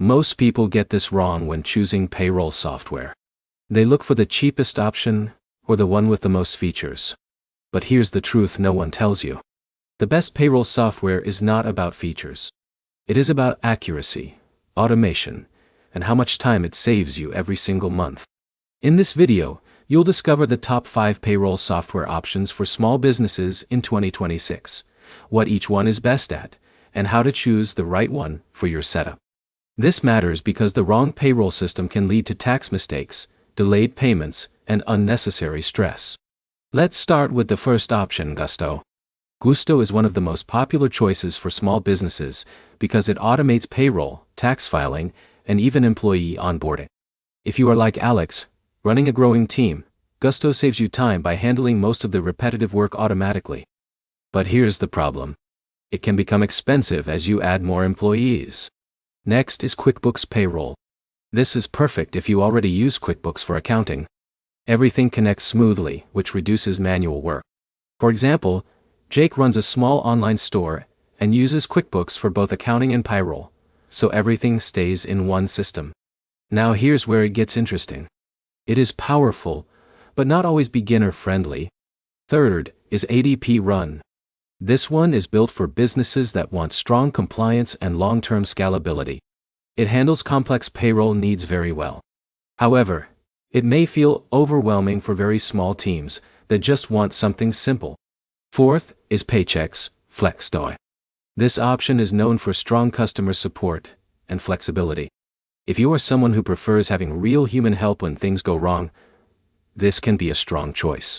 Most people get this wrong when choosing payroll software. They look for the cheapest option, or the one with the most features. But here's the truth no one tells you. The best payroll software is not about features. It is about accuracy, automation, and how much time it saves you every single month. In this video, you'll discover the top 5 payroll software options for small businesses in 2026, what each one is best at, and how to choose the right one for your setup. This matters because the wrong payroll system can lead to tax mistakes, delayed payments, and unnecessary stress. Let's start with the first option, Gusto. Gusto is one of the most popular choices for small businesses because it automates payroll, tax filing, and even employee onboarding. If you are like Alex, running a growing team, Gusto saves you time by handling most of the repetitive work automatically. But here's the problem. It can become expensive as you add more employees. Next is QuickBooks Payroll. This is perfect if you already use QuickBooks for accounting. Everything connects smoothly, which reduces manual work. For example, Jake runs a small online store and uses QuickBooks for both accounting and payroll, so everything stays in one system. Now here's where it gets interesting. It is powerful, but not always beginner-friendly. Third is ADP Run. This one is built for businesses that want strong compliance and long-term scalability. It handles complex payroll needs very well. However, it may feel overwhelming for very small teams that just want something simple. Fourth is Paychex FlexDoy. This option is known for strong customer support and flexibility. If you are someone who prefers having real human help when things go wrong, this can be a strong choice.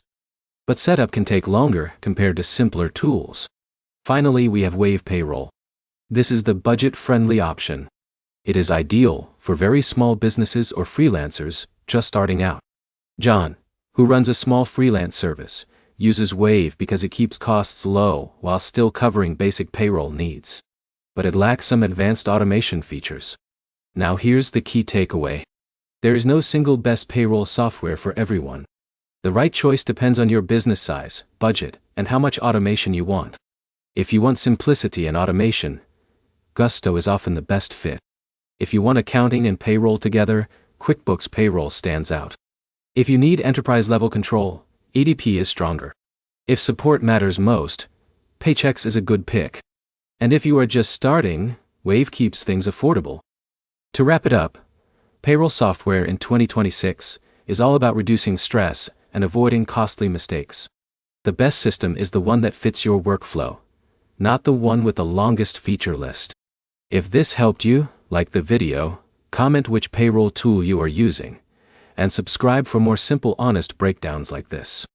But setup can take longer compared to simpler tools. Finally, we have Wave Payroll. This is the budget-friendly option. It is ideal for very small businesses or freelancers just starting out. John, who runs a small freelance service, uses Wave because it keeps costs low while still covering basic payroll needs. But it lacks some advanced automation features. Now here's the key takeaway. There is no single best payroll software for everyone. The right choice depends on your business size, budget, and how much automation you want. If you want simplicity and automation, Gusto is often the best fit. If you want accounting and payroll together, QuickBooks Payroll stands out. If you need enterprise-level control, ADP is stronger. If support matters most, Paychex is a good pick. And if you are just starting, Wave keeps things affordable. To wrap it up, payroll software in 2026 is all about reducing stress and avoiding costly mistakes. The best system is the one that fits your workflow, not the one with the longest feature list. If this helped you, like the video, comment which payroll tool you are using, and subscribe for more simple, honest breakdowns like this.